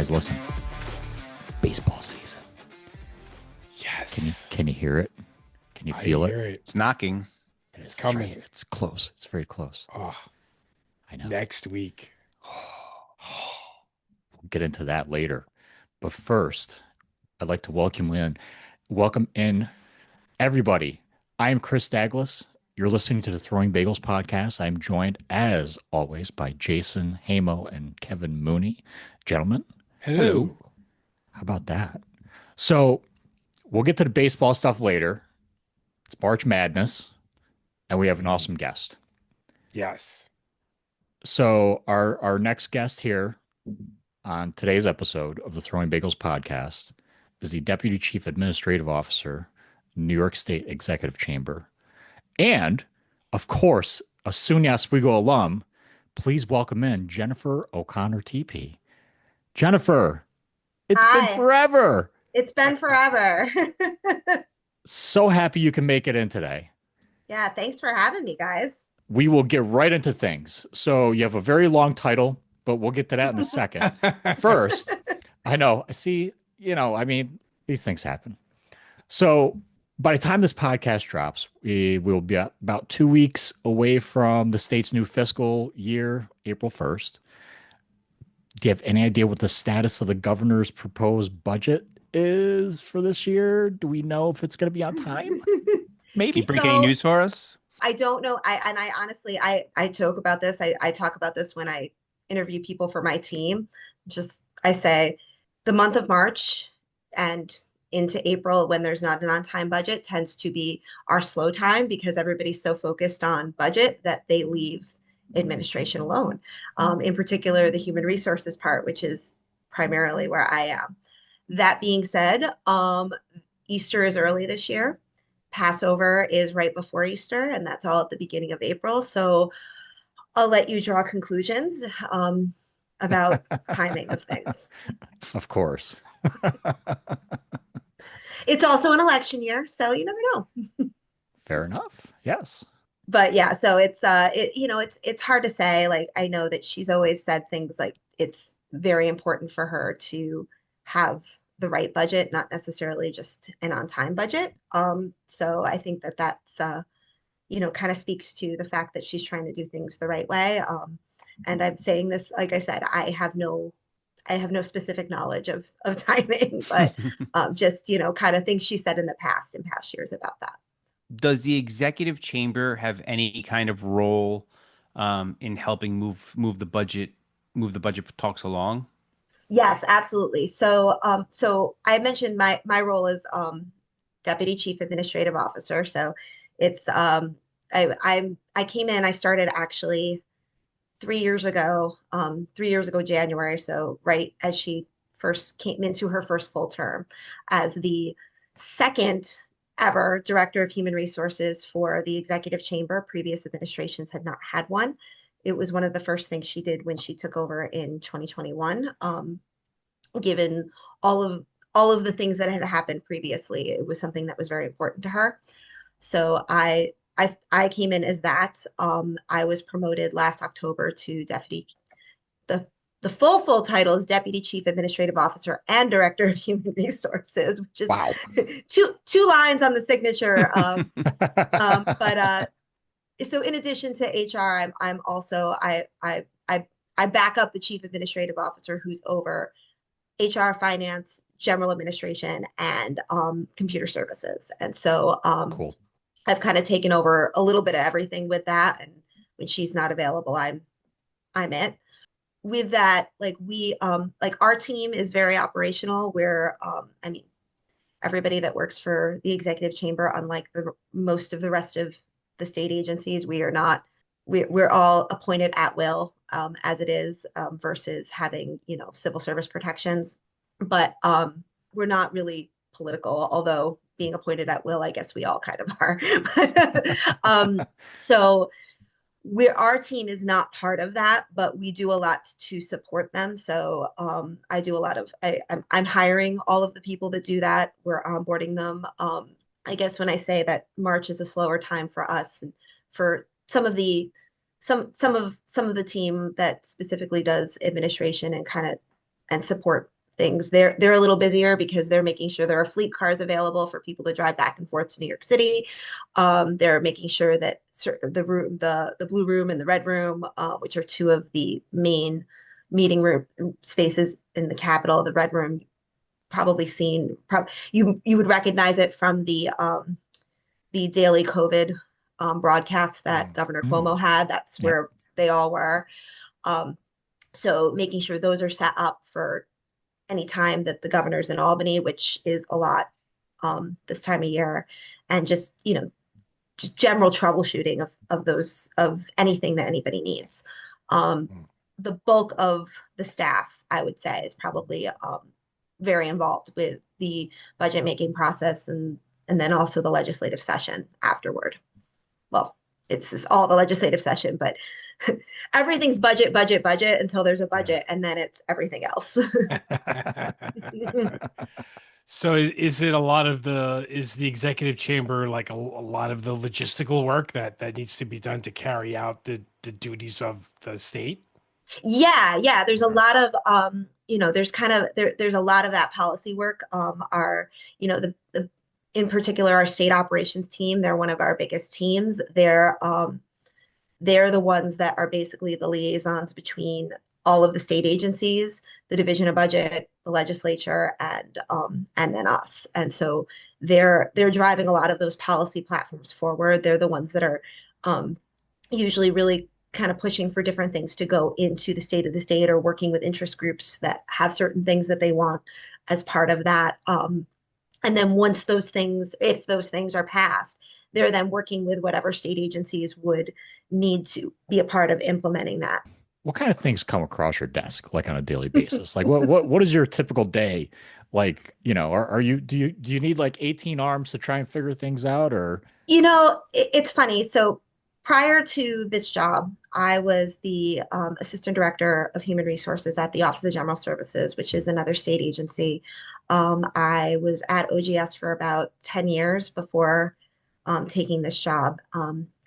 Guys, listen. Baseball season. Yes. Can you hear it? Can you feel it? It's knocking. It's coming. Right, it's close. It's very close. Oh, I know. next week. We'll get into that later. But first, I'd like to welcome in everybody. I am Chris Douglas. You're listening to the Throwing Bagels Podcast. I'm joined, as always, by Jason Hamo and Kevin Mooney. Gentlemen. Hello. How about that? So we'll get to the baseball stuff later. It's March Madness, and we have an awesome guest. Yes. So our next guest here on today's episode of the Throwing Bagels Podcast is the Deputy Chief Administrative Officer, New York State Executive Chamber, and, of course, a SUNY Oswego alum. Please welcome in Jennifer O'Connor Teepe. Jennifer, it's been forever. It's been forever. So happy you can make it in today. Yeah, thanks for having me, guys. We will get right into things. So you have a very long title, but we'll get to that in a second. First, I know, these things happen. So by the time this podcast drops, we will be about 2 weeks away from the state's new fiscal year, April 1st. Do you have any idea what the status of the governor's proposed budget is for this year? Do we know if it's going to be on time? Maybe. Can you break any news for us? I don't know. I honestly joke about this. I talk about this when I interview people for my team. I say the month of March and into April, when there's not an on-time budget, tends to be our slow time because everybody's so focused on budget that they leave administration alone. In particular, the human resources part, which is primarily where I am. That being said, Easter is early this year. Passover is right before Easter, and that's all at the beginning of April. So I'll let you draw conclusions about timing of things. Of course. It's also an election year, so you never know. Fair enough. Yes. But yeah, so it's hard to say. Like, I know that she's always said things like it's very important for her to have the right budget, not necessarily just an on-time budget. So I think that's kind of speaks to the fact that she's trying to do things the right way. And I'm saying this, like I said, I have no specific knowledge of timing, but just kind of things she said in past years about that. Does the executive chamber have any kind of role in helping move the budget talks along? Yes, absolutely. So I mentioned my role is Deputy Chief Administrative Officer. So it's I came in. I started actually 3 years ago. 3 years ago, January. So right as she first came into her first full term as the second ever Director of Human Resources for the Executive Chamber. Previous administrations had not had one. It was one of the first things she did when she took over in 2021. Given all of the things that had happened previously, it was something that was very important to her. So I came in as that. I was promoted last October to deputy. The full title is Deputy Chief Administrative Officer and Director of Human Resources, which is wow. two lines on the signature. But so in addition to HR, I'm also I back up the Chief Administrative Officer who's over HR, finance, general administration, and computer services. And so cool. I've kind of taken over a little bit of everything with that. And when she's not available, I'm it. With that, our team is very operational. Where everybody that works for the executive chamber, unlike most of the rest of the state agencies, we're all appointed at will as it is versus having civil service protections. But we're not really political, although being appointed at will, I guess we all kind of are. So our team is not part of that, but we do a lot to support them. So I do a lot of, I'm hiring all of the people that do that. We're onboarding them. I guess when I say that March is a slower time for us, and for some of the team that specifically does administration and kind of and support things. They're a little busier because they're making sure there are fleet cars available for people to drive back and forth to New York City. They're making sure that the blue room and the red room, which are two of the main meeting room spaces in the Capitol, the red room, probably seen. You would recognize it from the daily COVID broadcast that Governor Cuomo had. That's where they all were. So making sure those are set up for any time that the governor's in Albany, which is a lot this time of year, and just just general troubleshooting of anything that anybody needs. The bulk of the staff, I would say, is probably very involved with the budget making process and then also the legislative session afterward. Well, it's just all the legislative session, but everything's budget until there's a budget, and then it's everything else. So is the executive chamber like a lot of the logistical work that needs to be done to carry out the duties of the state? Yeah. There's a lot of there's a lot of that policy work. In particular, our state operations team, they're one of our biggest teams. They're the ones that are basically the liaisons between all of the state agencies, the Division of Budget, the legislature, and then us. And so they're driving a lot of those policy platforms forward. They're the ones that are usually really kind of pushing for different things to go into the state of the state, or working with interest groups that have certain things that they want as part of that. And then once if those things are passed, they're then working with whatever state agencies would need to be a part of implementing that. What kind of things come across your desk like on a daily basis? Like what is your typical day like? Do you need like 18 arms to try and figure things out, or? It's funny. So prior to this job, I was the assistant director of human resources at the Office of General Services, which is another state agency. I was at OGS for about 10 years before taking this job.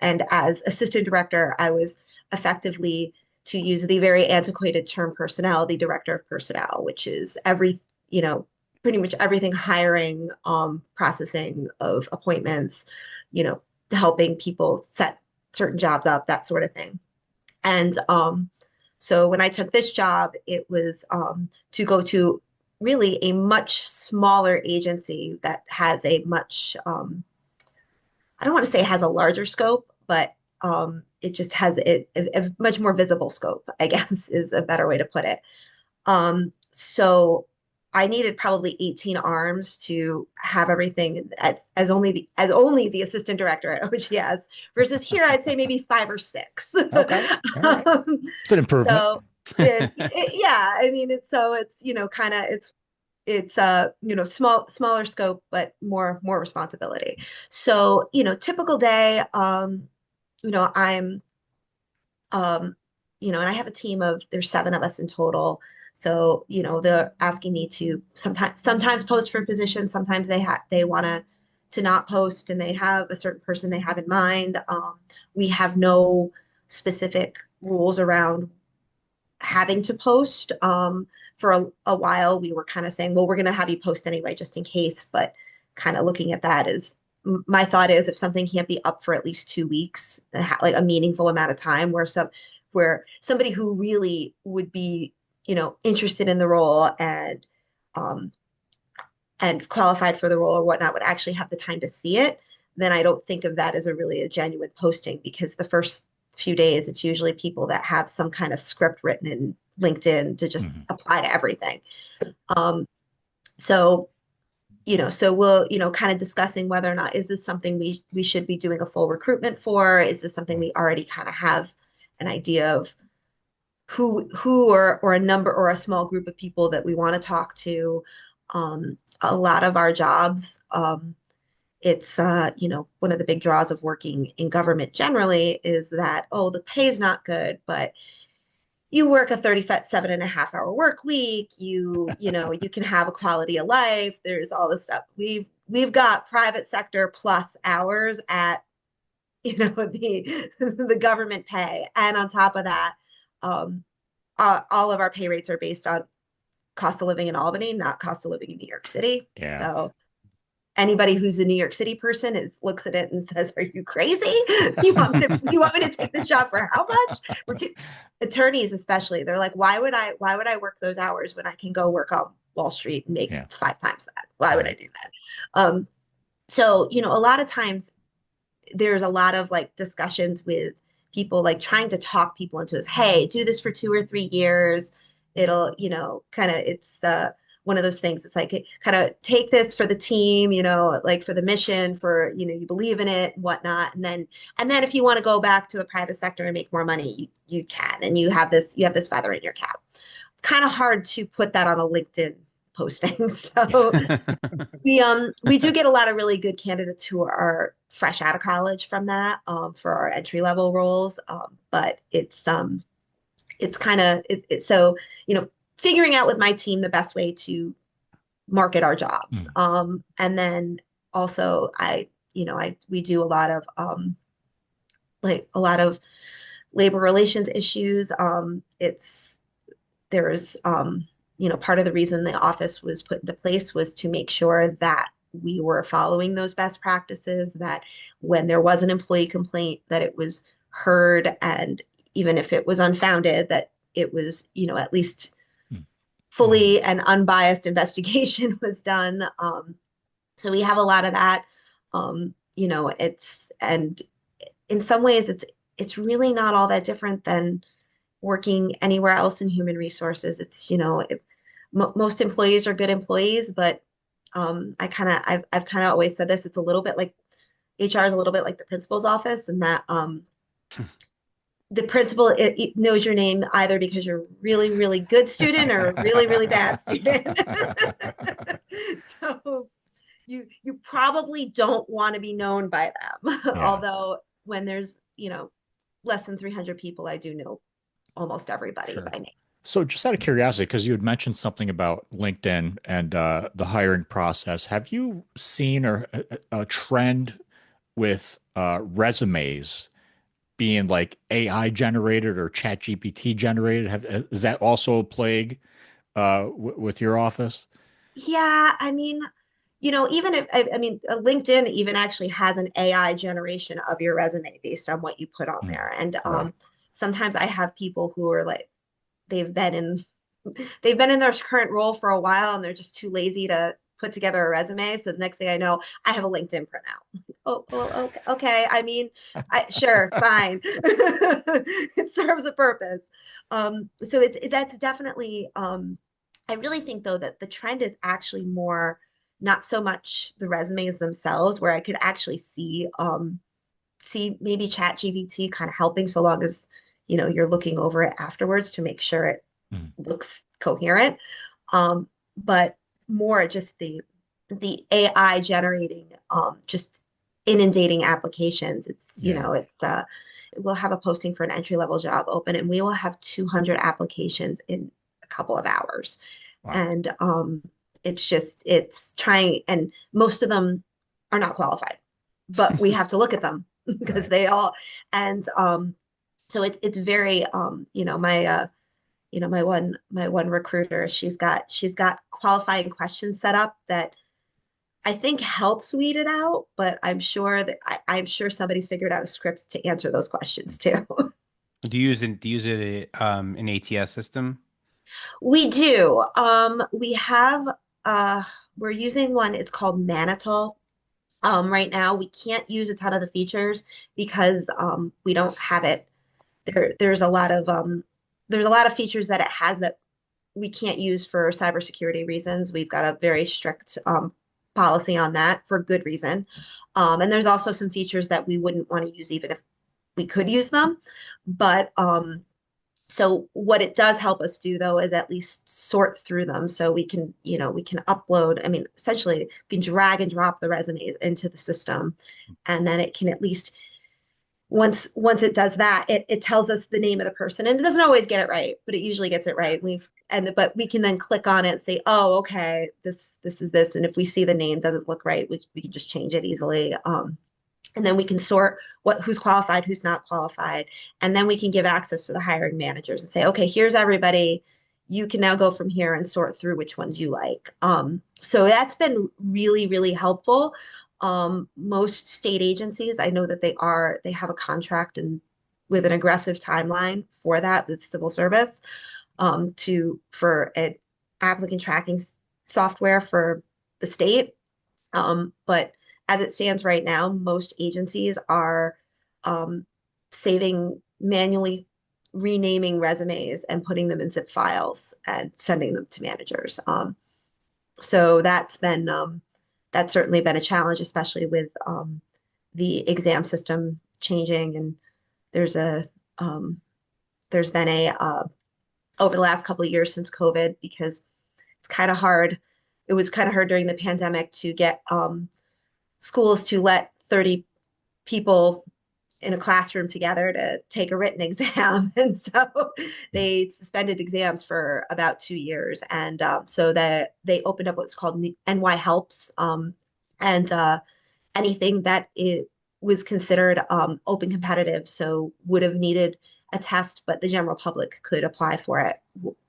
And as assistant director, I was effectively, to use the very antiquated term personnel, the director of personnel, which is pretty much everything: hiring, processing of appointments, helping people set certain jobs up, that sort of thing. And so when I took this job, it was to go to really a much smaller agency that has a much, I don't want to say it has a larger scope, but it just has a much more visible scope, I guess, is a better way to put it. So I needed probably 18 arms to have everything as only the assistant director at OGS, versus here I'd say maybe 5 or 6. Okay. Right. It's an improvement. So yeah, I mean, it's smaller scope, but more responsibility. So, typical day, I'm, and I have a team there's 7 of us in total. So, they're asking me to sometimes post for positions. Sometimes they want to not post, and they have a certain person they have in mind. We have no specific rules around having to post. For a while, we were kind of saying, well, we're going to have you post anyway, just in case. But kind of looking at that is, my thought is, if something can't be up for at least 2 weeks, like a meaningful amount of time, where somebody who really would be, interested in the role and qualified for the role or whatnot would actually have the time to see it, then I don't think of that as a genuine posting, because the first few days, it's usually people that have some kind of script written in LinkedIn to just apply to everything. So we'll, kind of discussing whether or not, is this something we should be doing a full recruitment for? Is this something we already kind of have an idea of who or a number or a small group of people that we want to talk to? A lot of our jobs, it's one of the big draws of working in government generally is that, the pay is not good, but you work a 37.5-hour work week. You can have a quality of life. There's all this stuff. We've got private sector plus hours at the government pay, and on top of that, all of our pay rates are based on cost of living in Albany, not cost of living in New York City. Yeah. So anybody who's a New York City person looks at it and says, "Are you crazy? You want me to take the job for how much?" Attorneys, especially, they're like, "Why would I work those hours when I can go work on Wall Street and make 5 times that? Why would I do that?" So, a lot of times there's a lot of like discussions with people, like trying to talk people into this. Hey, do this for 2 or 3 years. It'll, kind of, it's one of those things. It's like, kind of take this for the team, like for the mission, for, you believe in it and whatnot. And then if you want to go back to the private sector and make more money, you can, and you have this feather in your cap. It's kind of hard to put that on a LinkedIn posting. So we do get a lot of really good candidates who are fresh out of college from that, for our entry level roles. But it's kind of, so, figuring out with my team the best way to market our jobs. And then also we do a lot of, labor relations issues. There's part of the reason the office was put into place was to make sure that we were following those best practices, that when there was an employee complaint, that it was heard, and even if it was unfounded, that it was, at least fully and unbiased investigation was done. So we have a lot of that. And in some ways it's really not all that different than working anywhere else in human resources. It's, most employees are good employees, but I've kind of always said this, it's a little bit like HR is a little bit like the principal's office, and that the principal it knows your name either because you're a really, really good student or a really, really bad student. So you probably don't want to be known by them. Yeah. Although when there's, less than 300 people, I do know almost everybody by name. So just out of curiosity, because you had mentioned something about LinkedIn and the hiring process, have you seen a trend with resumes being like AI generated or chat GPT generated? Is that also a plague with your office? Yeah, I mean, even if, LinkedIn even actually has an AI generation of your resume based on what you put on there. And sometimes I have people who are like, they've been in their current role for a while and they're just too lazy to put together a resume. So the next thing I know, I have a LinkedIn printout. Oh, well, okay. I mean, sure, fine. It serves a purpose. So that's definitely, I really think though that the trend is actually more, not so much the resumes themselves, where I could actually see maybe chat GPT kind of helping, so long as, you're looking over it afterwards to make sure it looks coherent. But more just the AI generating, just inundating applications. It's, we'll have a posting for an entry-level job open and we will have 200 applications in a couple of hours. Wow. And it's trying, and most of them are not qualified, but we have to look at them because they all, and so it's very, my one recruiter, she's got qualifying questions set up that I think helps weed it out, but I'm sure somebody's figured out a script to answer those questions too. Do you use it an ATS system? We do. We have we're using one. It's called Manital. Right now we can't use a ton of the features because we don't have it. There's a lot of features that it has that we can't use for cybersecurity reasons. We've got a very strict policy on that for good reason. And there's also some features that we wouldn't want to use even if we could use them. But so what it does help us do though is at least sort through them, so we can upload. I mean, essentially we can drag and drop the resumes into the system, and then it can at least, once it does that, it tells us the name of the person, and it doesn't always get it right, but it usually gets it right. But we can then click on it and say, oh, okay, this is this. And if we see the name doesn't look right, we can just change it easily. And then we can sort who's qualified, who's not qualified. And then we can give access to the hiring managers and say, okay, here's everybody, you can now go from here and sort through which ones you like. So that's been really, really helpful. Most state agencies, I know that they have a contract and with an aggressive timeline for that with civil service, for an applicant tracking software for the state. But as it stands right now, most agencies are manually renaming resumes and putting them in zip files and sending them to managers. So that's certainly been a challenge, especially with the exam system changing. And there's been over the last couple of years since COVID, because it's kind of hard. It was kind of hard during the pandemic to get schools to let 30 people in a classroom together to take a written exam. And so they suspended exams for about 2 years. And so that they opened up what's called NY Helps, and anything that it was considered open competitive, so would have needed a test, but the general public could apply for it,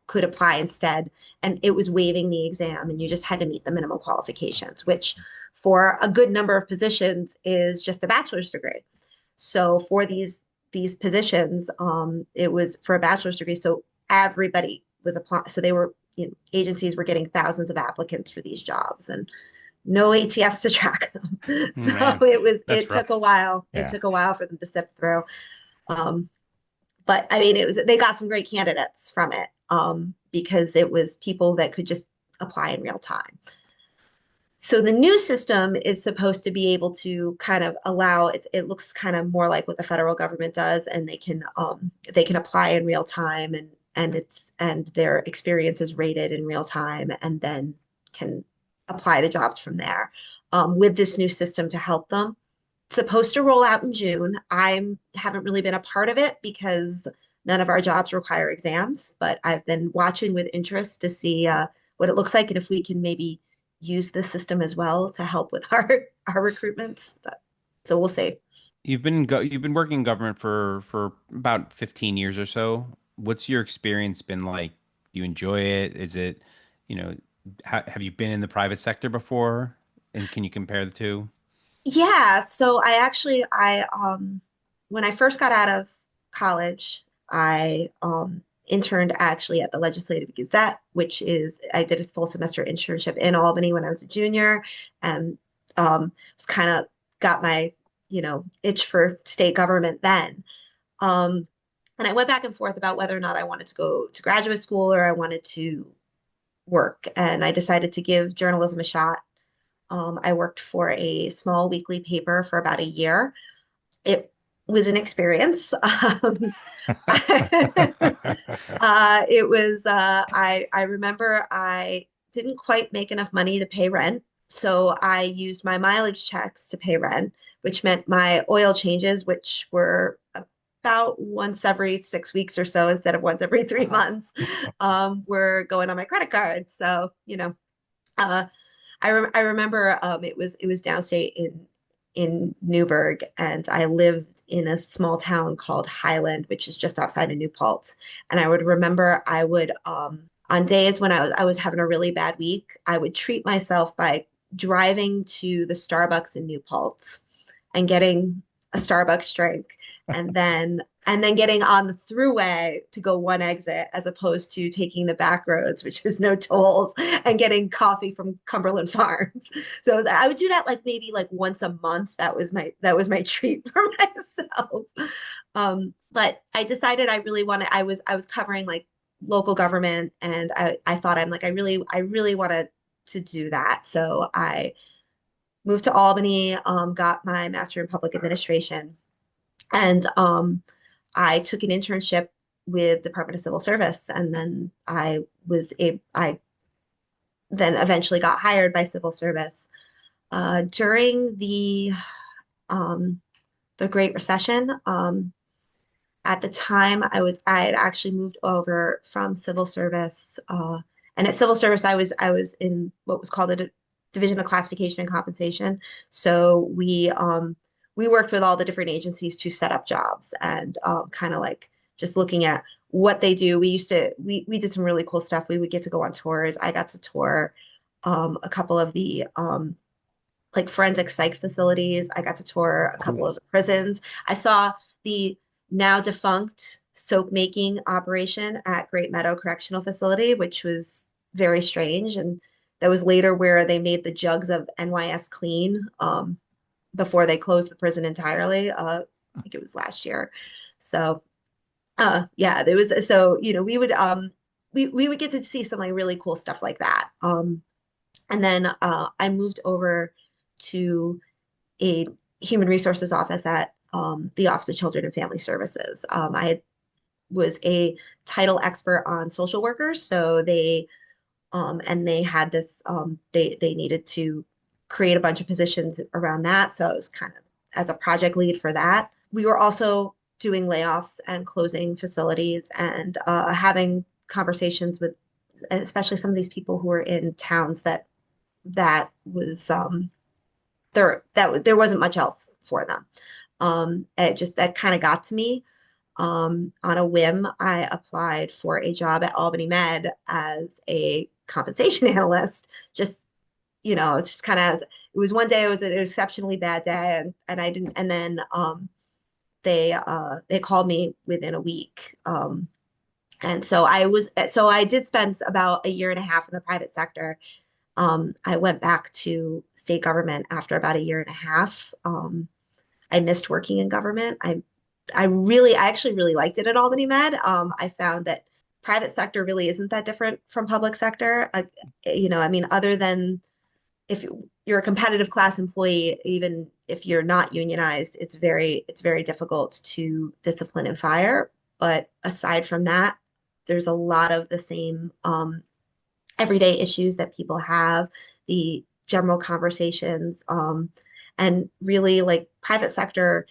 could apply instead. And it was waiving the exam, and you just had to meet the minimum qualifications, which for a good number of positions is just a bachelor's degree. So for these positions, it was for a bachelor's degree. So everybody was applying. So agencies were getting thousands of applicants for these jobs, and no ATS to track them. So Man, it took a while. Yeah. It took a while for them to sift through. But I mean, they got some great candidates from it, because it was people that could just apply in real time. So the new system is supposed to be able to kind of allow it looks kind of more like what the federal government does, and they can apply in real time, and their experience is rated in real time, and then can apply to jobs from there, with this new system to help them. It's supposed to roll out in June. I haven't really been a part of it because none of our jobs require exams, but I've been watching with interest to see what it looks like, and if we can maybe use this system as well to help with our recruitments. So we'll see. You've been working in government for about 15 years or so. What's your experience been like? Do you enjoy it? Is it, have you been in the private sector before? And can you compare the two? Yeah. So when I first got out of college, I interned actually at the Legislative Gazette, I did a full semester internship in Albany when I was a junior, and was kind of got my, itch for state government then. And I went back and forth about whether or not I wanted to go to graduate school or I wanted to work. And I decided to give journalism a shot. I worked for a small weekly paper for about a year. It was an experience. I remember I didn't quite make enough money to pay rent. So I used my mileage checks to pay rent, which meant my oil changes, which were about once every 6 weeks or so instead of once every 3 months, were going on my credit card. So, I remember it was downstate in Newburgh, and I lived in a small town called Highland, which is just outside of New Paltz. And I would remember on days when I was having a really bad week, I would treat myself by driving to the Starbucks in New Paltz and getting a Starbucks drink, and then getting on the thruway to go one exit, as opposed to taking the back roads, which is no tolls, and getting coffee from Cumberland Farms. So I would do that maybe once a month. That was my treat for myself. But I decided I was covering local government, and I thought I really wanted to do that. So I moved to Albany, got my master in public administration, and I took an internship with Department of Civil Service, and then I then eventually got hired by Civil Service during the Great Recession. At the time, I had actually moved over from Civil Service, and at Civil Service, I was in what was called the Division of Classification and Compensation. So we worked with all the different agencies to set up jobs, and kind of just looking at what they do. We did some really cool stuff. We would get to go on tours. I got to tour a couple of the like forensic psych facilities. I got to tour a couple of Cool. the prisons. I saw the now defunct soap making operation at Great Meadow Correctional Facility, which was very strange. And that was later where they made the jugs of NYS Clean before they closed the prison entirely. I think it was last year. So yeah, there was so we would get to see some like really cool stuff like that. And then I moved over to a human resources office at the Office of Children and Family Services. Was a title expert on social workers, so they had this they needed to create a bunch of positions around that. So I was kind of as a project lead for that. We were also doing layoffs and closing facilities and having conversations with especially some of these people who were in towns that was there wasn't much else for them. It just that kind of got to me. On a whim, I applied for a job at Albany Med as a compensation analyst. Just, it's just kind of, it was one day, it was an exceptionally bad day and I didn't, and then they called me within a week. And so I did spend about a year and a half in the private sector. I went back to state government after about a year and a half. I missed working in government. I actually really liked it at Albany Med. I found that private sector really isn't that different from public sector. I mean, other than if you're a competitive class employee, even if you're not unionized, it's very difficult to discipline and fire. But aside from that, there's a lot of the same everyday issues that people have, the general conversations, and really like private sector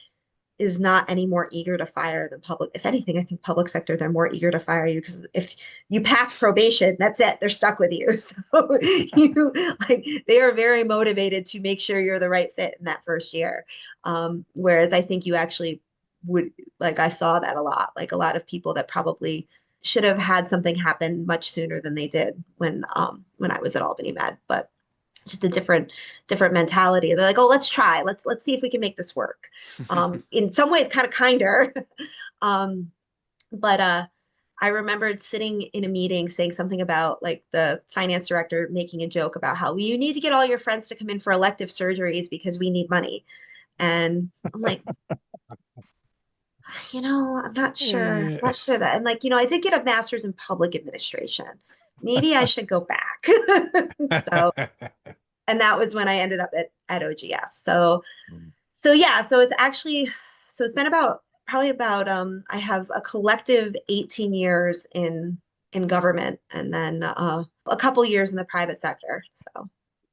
is not any more eager to fire than public. If anything, I think public sector, they're more eager to fire you because if you pass probation, that's it. They're stuck with you. So they are very motivated to make sure you're the right fit in that first year. Whereas I think you actually would, like I saw that a lot, like a lot of people that probably should have had something happen much sooner than they did when I was at Albany Med, but just a different mentality. They're like, oh, let's try. Let's see if we can make this work. In some ways, kind of kinder. But I remembered sitting in a meeting saying something about like the finance director making a joke about how you need to get all your friends to come in for elective surgeries because we need money. And I'm like, I'm not sure. I'm not sure that. And like, I did get a master's in public administration. Maybe I should go back. So, and that was when I ended up at OGS. So yeah, so it's been probably about I have a collective 18 years in government and then a couple years in the private sector. So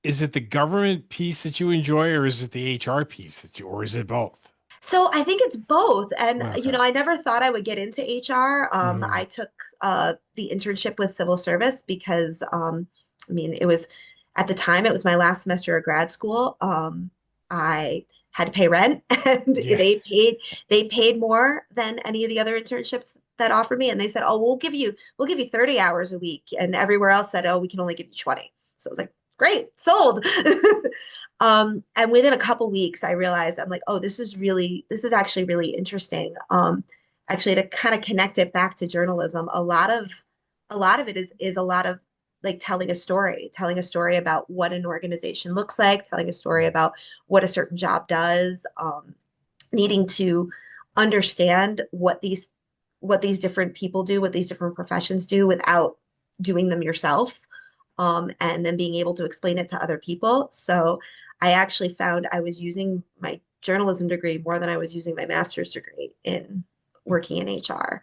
Is it the government piece that you enjoy, or is it the HR piece or is it both? So I think it's both. And, Okay. I never thought I would get into HR. Mhm. I took the internship with civil service because, I mean, it was at the time, it was my last semester of grad school. I had to pay rent and Yeah. they paid more than any of the other internships that offered me. And they said, oh, we'll give you 30 hours a week. And everywhere else said, oh, we can only give you 20. So I was like, great, sold. And within a couple weeks, I realized I'm like, oh, this is actually really interesting. Actually, to kind of connect it back to journalism, a lot of it is a lot of like telling a story about what an organization looks like, telling a story about what a certain job does, needing to understand what these different people do, what these different professions do without doing them yourself, and then being able to explain it to other people. So I actually found I was using my journalism degree more than I was using my master's degree in working in HR.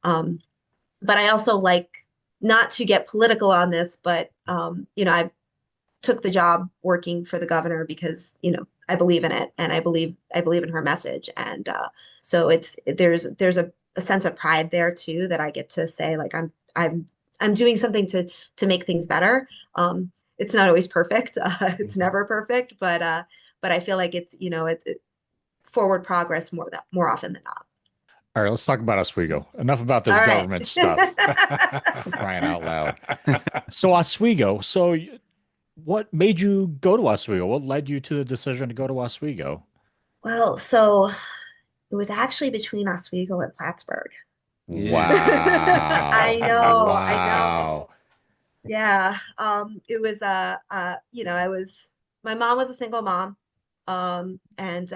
But I also like, not to get political on this, but I took the job working for the governor because I believe in it and I believe in her message, and so there's a sense of pride there too that I get to say like I'm doing something to make things better. It's not always perfect. It's never perfect, but I feel like it's forward progress more often than not. All right, let's talk about Oswego. Enough about this All right. government stuff. Crying out loud. So Oswego. So what made you go to Oswego? What led you to the decision to go to Oswego? Well, so it was actually between Oswego and Plattsburgh. I Wow. know, I Wow. know. Yeah. It was my mom was a single mom, and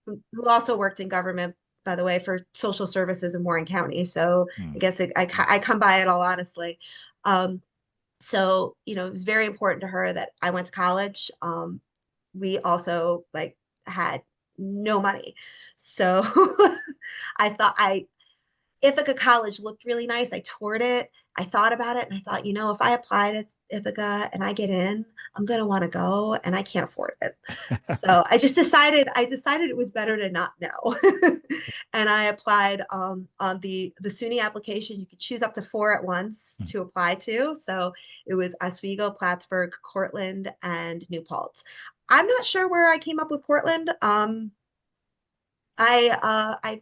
who also worked in government, by the way, for social services in Warren County. So Hmm. I guess I come by it all honestly. Um, so, it was very important to her that I went to college. We also like had no money. So I thought Ithaca College looked really nice. I toured it. I thought about it and I thought, if I apply to Ithaca and I get in, I'm going to want to go and I can't afford it. So I decided it was better to not know. And I applied on the SUNY application. You could choose up to 4 at once to apply to. So it was Oswego, Plattsburgh, Cortland, and New Paltz. I'm not sure where I came up with Cortland. I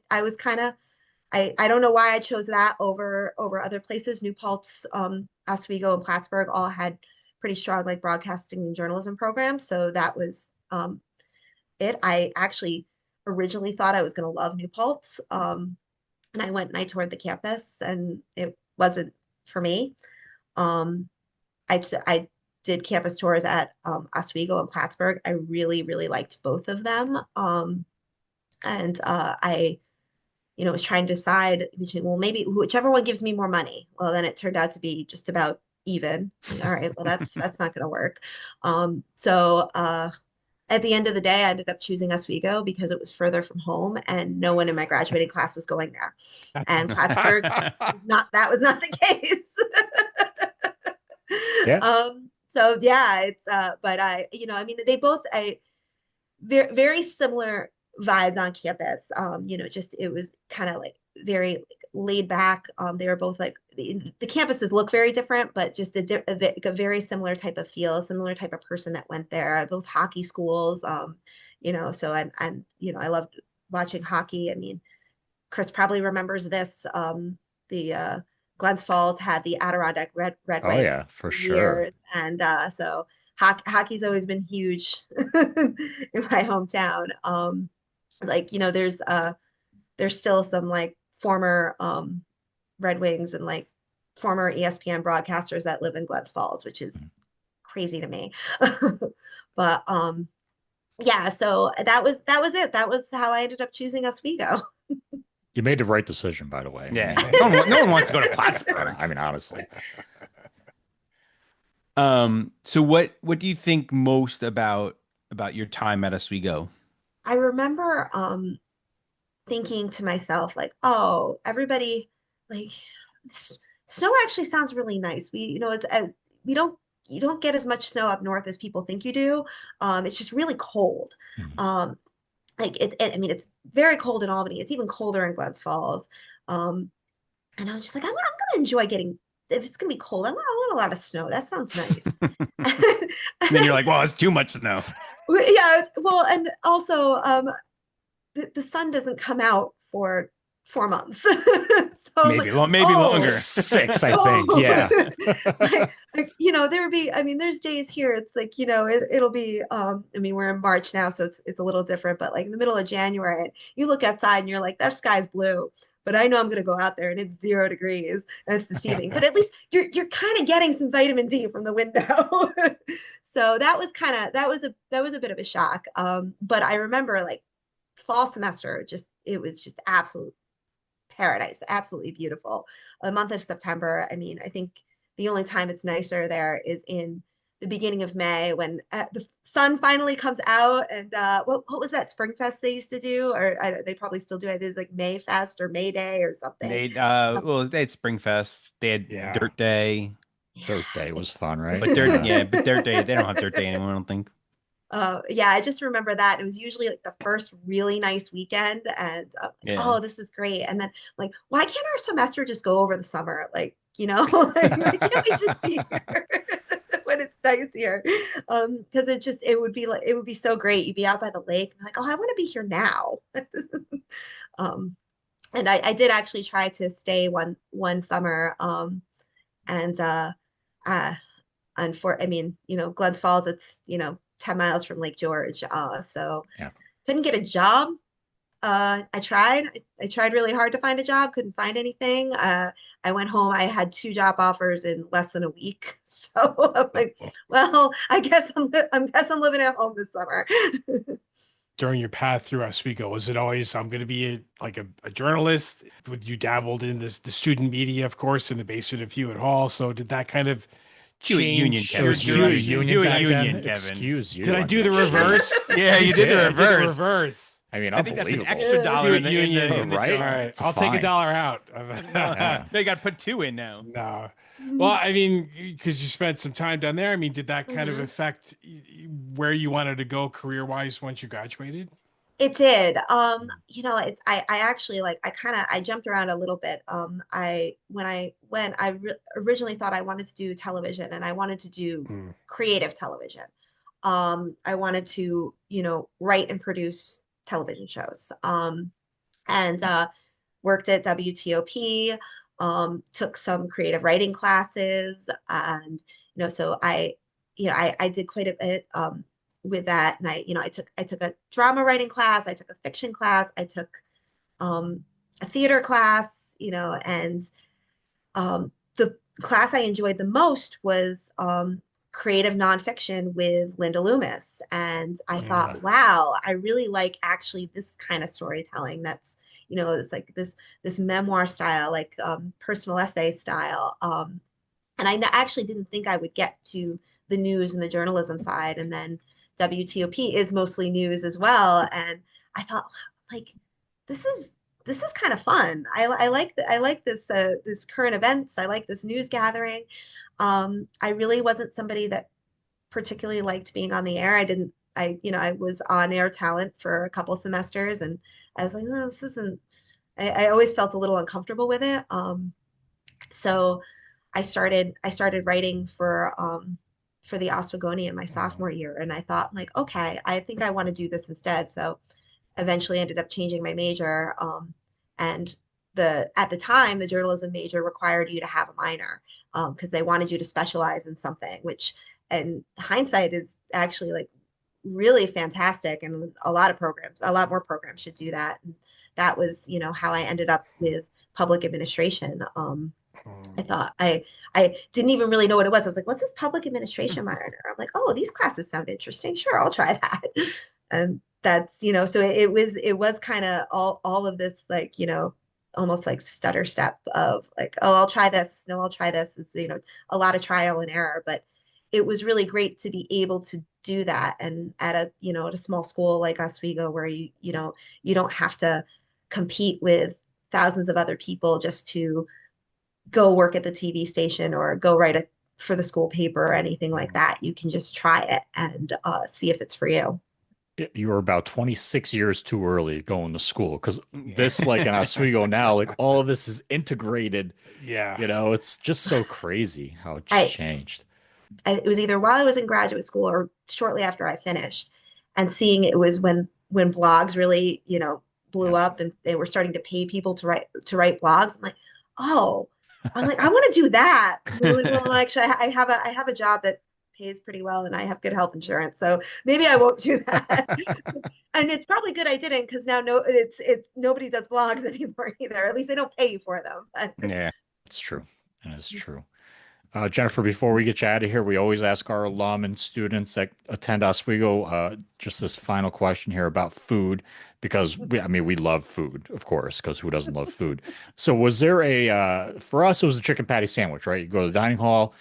was kind of I don't know why I chose that over other places. New Paltz, Oswego, and Plattsburgh all had pretty strong like broadcasting and journalism programs. So that was it. I actually originally thought I was going to love New Paltz, and I went and I toured the campus, and it wasn't for me. Um, I did campus tours at Oswego and Plattsburgh. I really really liked both of them, and I was trying to decide between, well, maybe whichever one gives me more money. Well, then it turned out to be just about even. Like, all right, well, that's not going to work. So at the end of the day, I ended up choosing Oswego because it was further from home, and no one in my graduating class was going there. And Plattsburgh that was not the case. Yeah. So yeah, it's but they both very very similar vibes on campus. Just it was kind of like very like, laid back. They were both like the campuses look very different, but just a very similar type of feel, a similar type of person that went there. Both hockey schools. So I loved watching hockey. I mean, Chris probably remembers this. The Glens Falls had the Adirondack Red Oh Wings yeah, for for sure. years, and so hockey's always been huge in my hometown. There's still some like former Red Wings and like former ESPN broadcasters that live in Glens Falls, which is crazy to me. But yeah, so that was it. That was how I ended up choosing Oswego. You made the right decision, by the way. Yeah. I mean, No one wants to go to Plattsburgh. I mean, honestly. So what do you think most about your time at Oswego? I remember thinking to myself like, oh, everybody like snow actually sounds really nice. As we don't you don't get as much snow up north as people think you do. It's just really cold. Mhm. I mean, it's very cold in Albany. It's even colder in Glens Falls. And I was just like, I'm gonna enjoy getting if it's gonna be cold. I want a lot of snow. That sounds nice. And then you're like, well, it's too much snow. Yeah, well, and also the sun doesn't come out for 4 months. So I'm Maybe like, maybe oh, longer. 6, I think. Yeah. there would be, I mean, there's days here, it's like, it'll be, I mean, we're in March now, so it's a little different, but like in the middle of January, and you look outside and you're like, that sky's blue. But I know I'm going to go out there and it's 0 degrees and it's deceiving. But at least you're kind of getting some vitamin D from the window. So that was a bit of a shock. But I remember like fall semester, it was just absolute paradise, absolutely beautiful. The month of September, I mean, I think the only time it's nicer there is in the beginning of May when the sun finally comes out. And what was that Spring Fest they used to do? Or they probably still do it. It's like May Fest or May Day or something. They had Springfest. They had Dirt Day. Dirt Day was fun, right? But but Dirt Day, they don't have Dirt Day anymore, I don't think. Yeah, I just remember that. It was usually like the first really nice weekend, and oh, this is great. And then like, why can't our semester just go over the summer? Like, like, why can't we just be here when it's nice here? Because it would be so great. You'd be out by the lake, and like, oh, I want to be here now. and I did actually try to stay one summer. And uh, I mean, Glens Falls, it's 10 miles from Lake George. So Yeah. couldn't get a job. I tried. I tried really hard to find a job, couldn't find anything. I went home. I had 2 job offers in less than a week. So I'm like, well, I guess I'm living at home this summer. During your path through Oswego, was it always I'm going to be a journalist? With you dabbled in the student media, of course, in the basement of Hewitt Hall. So did that kind of Union, change Kevin. your It was direction? Union back then. Union, Kevin. Excuse you. Did I do the mean, reverse? Yeah, you did the I did the reverse. reverse. I mean, I think that's an unbelievable. extra dollar in the Union, in the right? jar. All right, It's a I'll take fine. $1 out. Yeah. They got to put 2 in now. No. Well, I mean, because you spent some time down there, I mean, did that kind of affect where you wanted to go career-wise once you graduated? It did. I actually I jumped around a little bit. When I went, originally thought I wanted to do television and I wanted to do creative television. I wanted to, write and produce television shows. And worked at WTOP, took some creative writing classes, and so I did quite a bit with that. And I took a drama writing class, I took a fiction class, I took a theater class, and the class I enjoyed the most was creative nonfiction with Linda Loomis. And I thought, wow, I really like actually this kind of storytelling that's, it's like this memoir style, like personal essay style. And I actually didn't think I would get to the news and the journalism side. And then WTOP is mostly news as well. And I thought, like, this is kind of fun. I like this current events. I like this news gathering. I really wasn't somebody that particularly liked being on the air. I was on air talent for a couple semesters, and I was like, oh, this isn't. I always felt a little uncomfortable with it. So I started writing for the Oswegonian my sophomore year, and I thought, like, okay, I think I want to do this instead. So eventually ended up changing my major, and at the time the journalism major required you to have a minor because they wanted you to specialize in something, which in hindsight is actually like really fantastic, and a lot more programs should do that. And that was how I ended up with public administration. I thought I didn't even really know what it was. I was like, what's this public administration minor? I'm like, oh, these classes sound interesting. Sure, I'll try that. And that's, so it was kind of all of this, like, almost like stutter step of like, oh, I'll try this. No, I'll try this. It's, a lot of trial and error, but it was really great to be able to do that. And at a small school like Oswego, where you don't have to compete with thousands of other people just to go work at the TV station or go write for the school paper or anything like that. You can just try it and see if it's for you. You were about 26 years too early going to school, because this, like in Oswego now, like all of this is integrated. Yeah. It's just so crazy how it's changed. It was either while I was in graduate school or shortly after I finished, and seeing it was when blogs really, blew up and they were starting to pay people to write blogs. I'm like, I want to do that. Well, actually, I have a job that pays pretty well and I have good health insurance, so maybe I won't do that. And it's probably good I didn't, because now it's nobody does blogs anymore either. At least they don't pay you for them. Yeah, it's true. And it's true. Jennifer, before we get you out of here, we always ask our alum and students that attend Oswego just this final question here about food, because we love food, of course, because who doesn't love food? So was there for us, it was a chicken patty sandwich, right? You go to the dining hall,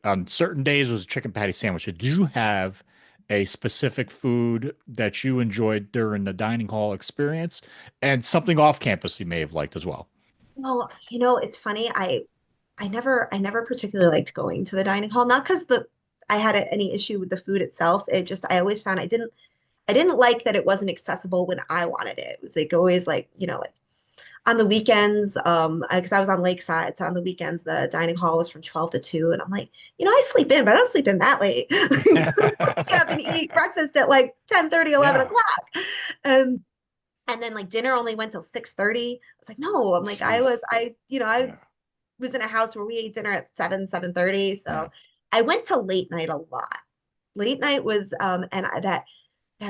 on certain days it was a chicken patty sandwich. Did you have a specific food that you enjoyed during the dining hall experience, and something off campus you may have liked as well? Well, it's funny. I never particularly liked going to the dining hall, not because I had any issue with the food itself. It just, I always found I didn't like that it wasn't accessible when I wanted it. It was like always like, like on the weekends, because I was on Lakeside. So on the weekends, the dining hall was from 12 to 2. And I'm like, I sleep in, but I don't sleep in that late. Get up and eat breakfast at like 10:30, 11 o'clock. And then like dinner only went till 6:30. I was like, no, I'm like, Jeez. I Yeah. was in a house where we ate dinner at 7:30. So Yeah. I went to late night a lot. Late night was that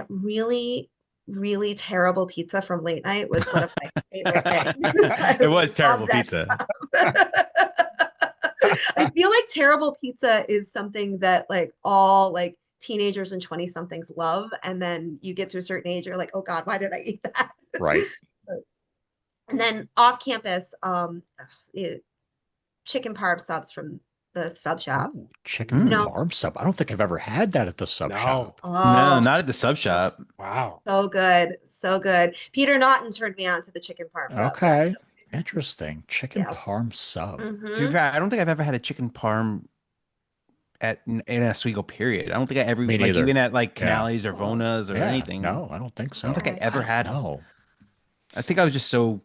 really, really terrible pizza from late night was one of my favorite things. I It was terrible love that pizza. I feel like terrible pizza is something that like all like teenagers and 20 somethings love. And then you get to a certain age, you're like, oh God, why did I eat that? Right. And then off campus, chicken parm subs from the sub shop. Ooh, chicken No. parm sub. I don't think I've ever had that at the sub No. shop. No, Oh, not at the sub shop. Wow. so good. So good. Peter Naughton turned me on to the chicken parm subs. Okay. Interesting. Chicken Yeah. parm sub. To be Mhm. fair, I don't think I've ever had a chicken parm in Oswego, period. I don't think I ever, Me like, neither. even at like Yeah. Canales or Vona's or Yeah. anything. No, I don't think I so. don't think I ever had. No. I think I was just so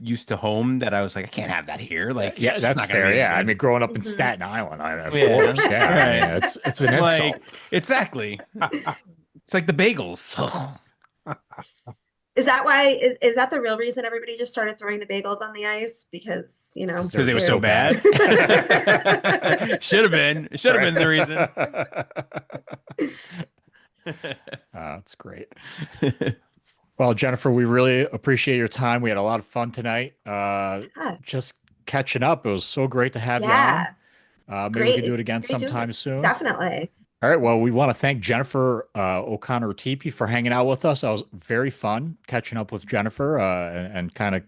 used to home that I was like, I can't have that here. Like, Yeah, it's just that's not gonna fair. be as Yeah. I good. mean, growing up in Mhm. Staten Island, of Yeah. course. Yeah. I mean, Right. it's an insult. Like, exactly. It's like the bagels. Is that why is that the real reason everybody just started throwing the bagels on the ice? Because, you know, 'Cause Because they were They're so so bad. Should have been. Should have been the reason. That's great. Well, Jennifer, we really appreciate your time. We had a lot of fun tonight. Just catching up. It was so great to have Yeah. you on. Maybe we Great. can do it again Great doing sometime this. soon. Definitely. All right. Well, we want to thank Jennifer O'Connor Teepe for hanging out with us. That was very fun catching up with Jennifer and kind of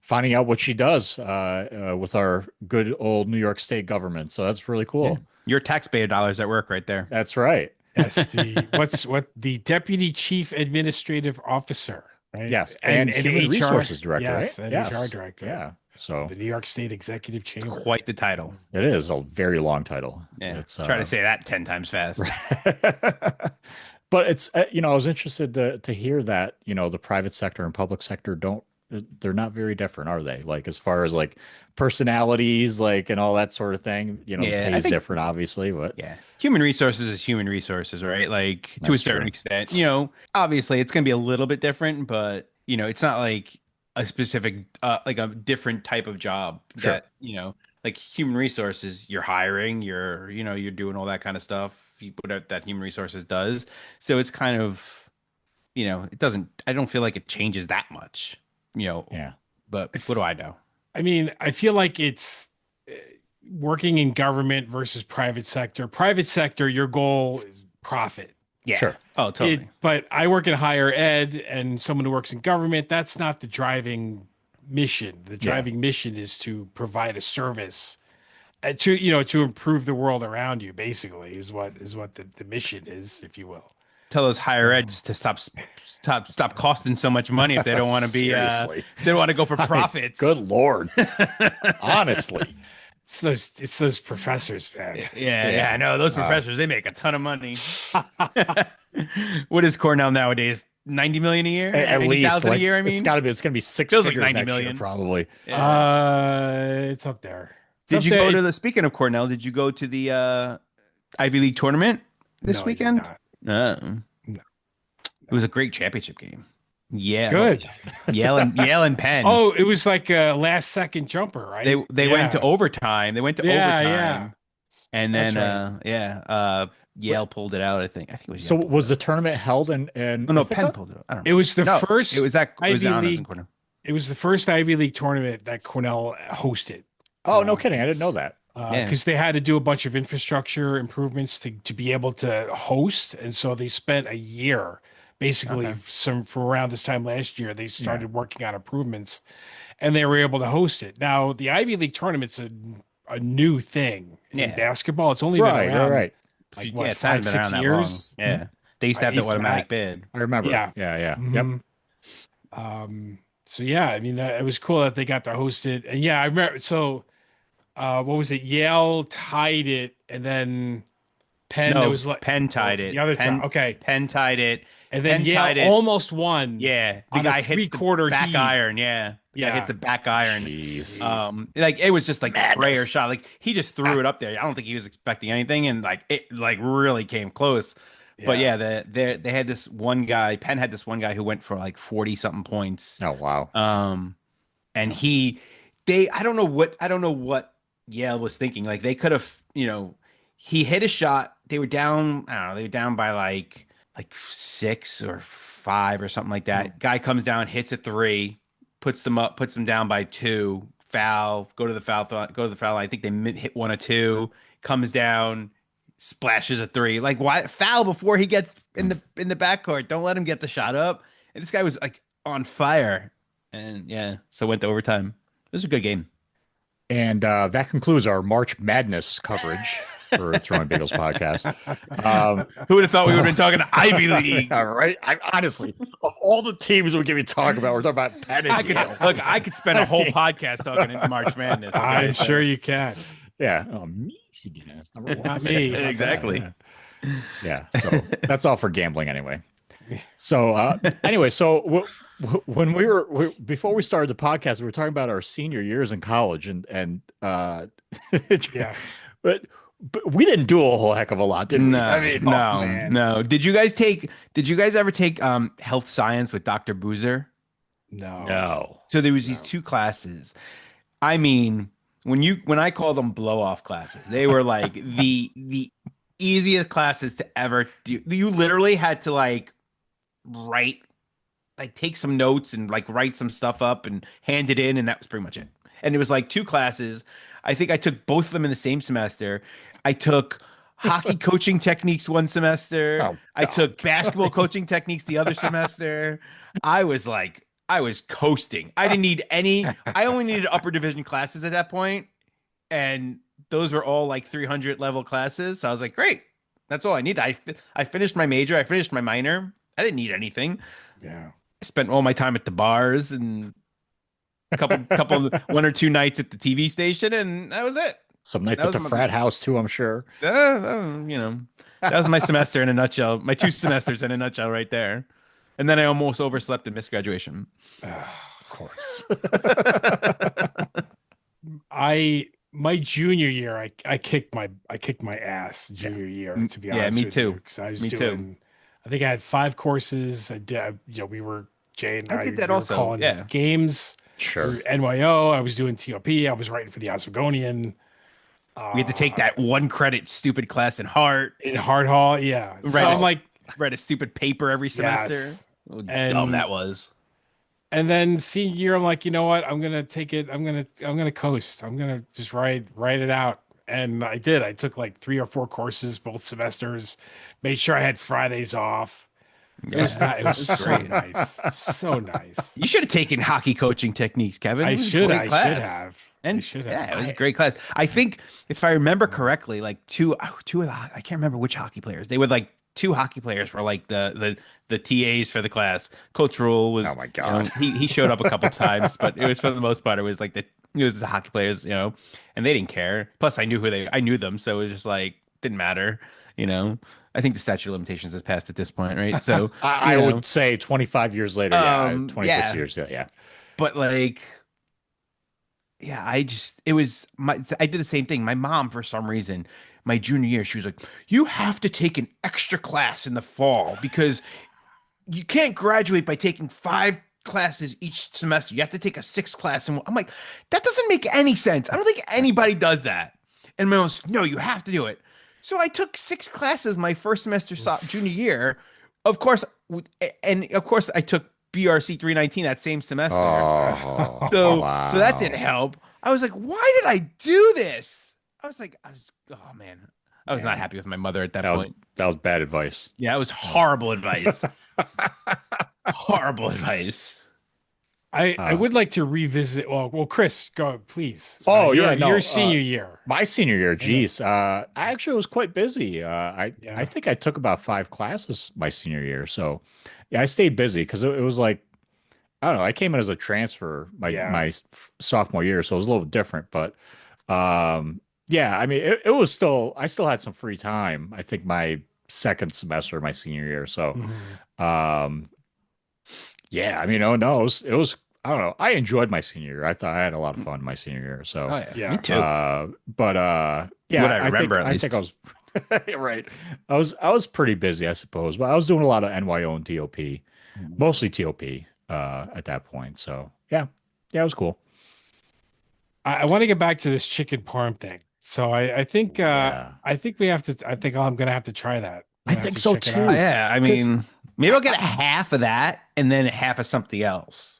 finding out what she does with our good old New York State government. So that's really cool. Yeah. Your taxpayer dollars at work right there. That's right. Yes, the deputy chief administrative officer, right? Yes. And human HR resources director, yes, right? and HR director. Yeah. So The New York State Executive It's Chamber. quite the title. it is a very long title. Yeah. It's, Try to say that 10 times fast. But it's, I was interested to hear that, the private sector and public sector they're not very different, are they? Like, as far as like personalities, like, and all that sort of thing, the Yeah, I pay is think- different, obviously, but Yeah. Human resources is human resources, right? Like, to a That's certain true. extent, obviously it's going to be a little bit different, but, it's not like a specific, like a different type of job Sure. that, like human resources, you're hiring, you're doing all that kind of stuff. That human resources does. So it's kind of, I don't feel like it changes that much, yeah. but what do I know? I mean, I feel like it's working in government versus private sector. Private sector, your goal is profit. Yeah. Sure. Oh, totally. But I work in higher ed, and someone who works in government, that's not the driving mission. The driving mission is to provide a service to improve the world around you, basically, is what the mission is, if you will. Tell those higher eds to stop costing so much money if they don't want to be Seriously. they don't want to go for profits. Good Lord. Honestly. It's those professors, man. Yeah, I know those professors. They make a ton of money. What is Cornell nowadays? 90 million a year? At least 90,000 a year. I mean, it's going to be six Feels like figures 90 next year, million. probably. It's up there. Did you go to the? Speaking of Cornell, did you go to the Ivy League tournament this weekend? No. It was a great championship game. Yeah, Good. Yale and Penn. Oh, it was like a last second jumper, right? They went to overtime. They went to overtime. Yeah. And then That's Yale pulled it out. I think it was. So Yale pulled was it the tournament held in out. Oh, no, Penn pulled it out. I don't know. It was the No, first. It was that. It was Ivy honors in League. Cornell. It was the first Ivy League tournament that Cornell hosted. Oh, no kidding. I didn't know that. Because they had to do a bunch of infrastructure improvements to be able to host, and so they spent a year, basically from around this time last year. They started working on improvements, and they were able to host it. Now the Ivy League tournament's a new thing in basketball. It's only been around Right. like Yeah, what, it's not 5, been 6 around that years. long. Yeah, they used to have the If automatic not. bid. I remember. Yeah. Yeah. Mhm. So yeah, I mean, it was cool that they got to host it, and yeah, I remember. So, what was it? Yale tied it, and then Penn. No, There was like Penn tied it. The other Penn, time, okay, Penn tied it. and then Penn Yale tied it. almost won. Yeah, the on a guy hits the three-quarter back heat. iron. Yeah, the guy Yeah. hits a back iron. Jeez. Like it was just like a Madness. prayer shot. Like he just threw it up there. I don't think he was expecting anything, and like it like really came close. But yeah, they had this one guy. Penn had this one guy who went for like 40 something points. Oh wow. And I don't know what Yale was thinking. Like they could have, he hit a shot. They were down. I don't know. They were down by like 6 or 5 or something like that. Guy comes down, hits a 3, puts them down by 2. Foul. Go to the foul line. I think they hit 1 or 2. Comes down, splashes a 3. Like why foul before he gets in the backcourt? Don't let him get the shot up. And this guy was like on fire. And yeah, so went to overtime. It was a good game. And that concludes our March Madness coverage for Throwing Bagels Podcast. Who would have thought we would have been talking to Ivy League? All right. Honestly, of all the teams we could be talking about, we're talking about Penn and Yale. I could spend a whole podcast talking into March Madness. Okay? I'm sure you can. Yeah. Michigan. Not me. Exactly. Yeah. So that's all for gambling anyway. So anyway, so when before we started the podcast, we were talking about our senior years in college, and Yeah, but we didn't do a whole heck of a lot, did we? No, I mean, no. Did you guys ever take health science with Dr. Boozer? No. So there was these 2 classes. I mean, when I call them blow off classes, they were like the easiest classes to ever do. You literally had to like write, like take some notes and like write some stuff up and hand it in, and that was pretty much it. And it was like 2 classes. I think I took both of them in the same semester. I took hockey coaching techniques one semester. Oh, I took basketball coaching techniques the other semester. I was coasting. I didn't need any. I only needed upper division classes at that point, and those were all like 300 level classes. So I was like, great, that's all I need. I finished my major. I finished my minor. I didn't need anything. yeah. I spent all my time at the bars and a couple 1 or 2 nights at the TV station, and that was it. Some nights at the frat house too, I'm sure. That was my semester in a nutshell. My 2 semesters in a nutshell, right there. And then I almost overslept and missed graduation. Of course. My junior year, I kicked my ass junior year, to be honest. Yeah, me with too. you, 'cause I was doing, I think I had 5 courses. I did, Jay and I did that we were also, calling yeah. games. Sure. NYO. I was doing TOP. I was writing for the Oswegonian. We had to take that 1 credit stupid class in Hart. In Hart Hall, yeah. So I'm like, read a stupid paper every semester. Yes. Oh, And- dumb that was. and then senior year, I'm like, you know what? I'm gonna take it. I'm gonna coast. I'm gonna just write it out. And I did. I took like 3 or 4 courses both semesters. Made sure I had Fridays off. It was not. It was so nice. So nice. You should have taken hockey coaching techniques, Kevin. I It was a should. great I class. should have. And I should have. yeah, it was a great class. I think if I remember correctly, like two of the, I can't remember which hockey players. They were like 2 hockey players were like the TAs for the class. Coach Rule was. Oh my God. He showed up a couple times, but it was for the most part it was like the hockey players, and they didn't care. Plus, I knew them, so it was just like didn't matter, I think the statute of limitations has passed at this point, right? So I would say 25 years later, 26 years, yeah. But like, yeah, I did the same thing. My mom, for some reason, my junior year, she was like, you have to take an extra class in the fall because you can't graduate by taking 5 classes each semester. You have to take a 6th class. And I'm like, that doesn't make any sense. I don't think anybody does that. And my mom's like, no, you have to do it. So I took 6 classes my first semester junior year. Of course, I took BRC 319 that same semester. Oh, so wow. so that didn't help. I was like, why did I do this? Oh man. I was not happy with my mother at that point. That was bad advice. Yeah, it was horrible advice. Horrible advice. I would like to revisit. Well, Chris, go please. Oh, your senior year. My senior year, geez. I actually was quite busy. I think I took about 5 classes my senior year. So yeah, I stayed busy because it was like, I don't know, I came in as a transfer my sophomore year, so it was a little different. But yeah, I mean, it was still, I still had some free time. I think my second semester of my senior year. So yeah, I mean, it was I don't know. I enjoyed my senior year. I thought I had a lot of fun my senior year. So Me too. yeah, What I remember, at I least. think I was Right. I was pretty busy, I suppose, but I was doing a lot of NYO and TOP, mostly TOP at that point. So yeah, it was cool. I want to get back to this chicken parm thing. So Yeah, I think we have to. I think I'm gonna have to try that. I'm I gonna have think to so check it out. too. Yeah, I 'Cause mean, maybe I'll get a half of that and then half of something else.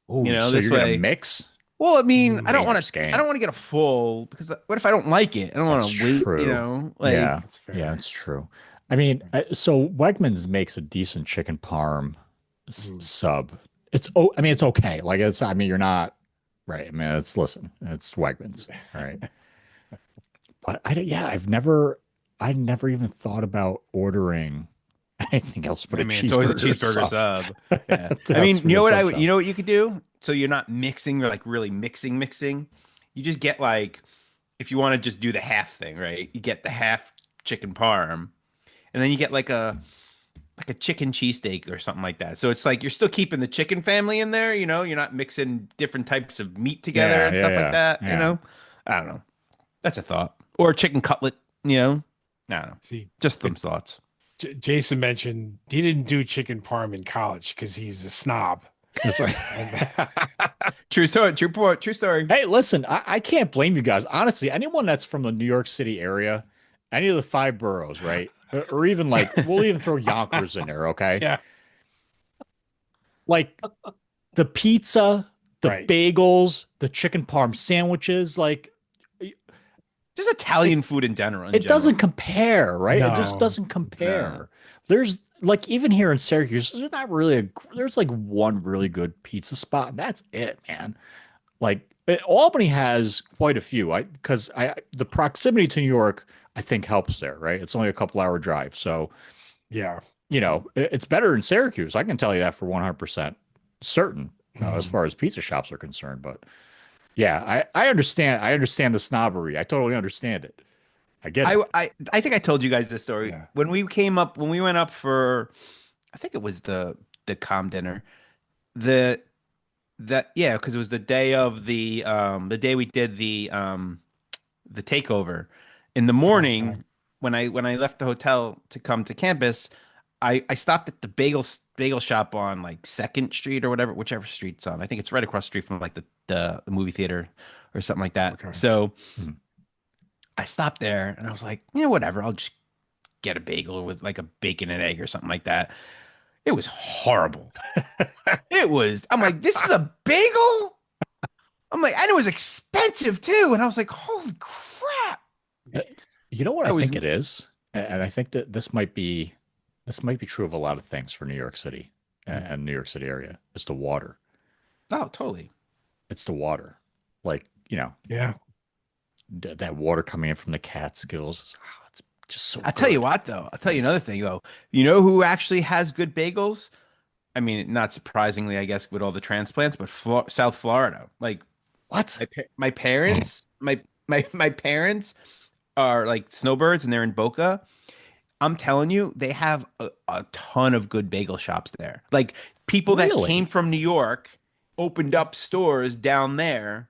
You Oh, know, so this you're gonna way. mix? Well, I mean, I don't want Dangerous to. I game. don't want to get a full because what if I don't like it? I don't That's want to wait. You true. know, like Yeah, That's yeah, fair. it's true. I mean, so Wegmans makes a decent chicken parm Mm. sub. I mean, it's okay. Like it's, I mean, you're not right. I mean, listen, it's Wegmans, all right. But yeah, I never even thought about ordering anything else but I a mean, it's always a cheeseburger cheeseburger sub. sub. Yeah. I That's mean, for the sub shop. you know what you could do? So you're not mixing or like really mixing. You just get like if you want to just do the half thing, right? You get the half chicken parm, and then you get like a chicken cheesesteak or something like that. So it's like you're still keeping the chicken family in there, you know, you're not mixing different types of meat together Yeah, and yeah, stuff like yeah, that, you yeah. know. I don't know. That's a thought. Or a chicken cutlet, you know. I don't know. See, Just some thoughts. Jason mentioned he didn't do chicken parm in college because he's a snob. That's right. And True story. True story. Hey, listen, I can't blame you guys. Honestly, anyone that's from the New York City area, any of the five boroughs, right? Or even like, we'll even throw Yonkers in there, okay? yeah, Like the pizza, the right. bagels, the chicken parm sandwiches, like Just Italian food in general. it doesn't compare, right? It just No, doesn't compare. There's like even here in Syracuse, there's not really there's like one really good pizza spot, and that's it, man. Like Albany has quite a few. Because the proximity to New York, I think helps there, right? It's only a couple hour drive, so Yeah. it's better in Syracuse. I can tell you that for 100% certain as Mhm. far as pizza shops are concerned. But yeah, I understand. I understand the snobbery. I totally understand it. I get it. I think I told you guys this story. Yeah. When we went up for I think it was the comm dinner. The that yeah, because it was the day of the day we did the takeover. In the Okay. morning, when I left the hotel to come to campus, I stopped at the bagel shop on like Second Street or whatever, whichever street it's on. I think it's right across the street from like the movie theater or something like that. Okay. So Mhm. I stopped there and I was like, yeah, whatever. I'll just get a bagel with like a bacon and egg or something like that. It was horrible. It was. I'm like, this is a bagel? I'm like, and it was expensive too. And I was like, holy crap. Uh, You know what I I was, think it is, and I think that this might be true of a lot of things for New York City and New York City area. It's the water. oh, totally. It's the water. Like Yeah. that water coming in from the Catskills. It's just so I'll tell you good. what, though. I'll tell you another thing, though. You know who actually has good bagels? I mean, not surprisingly, I guess, with all the transplants, but South Florida. Like What? my parents, my parents are like snowbirds, and they're in Boca. I'm telling you, they have a ton of good bagel shops there. Like people that came Really? from New York opened up stores down there,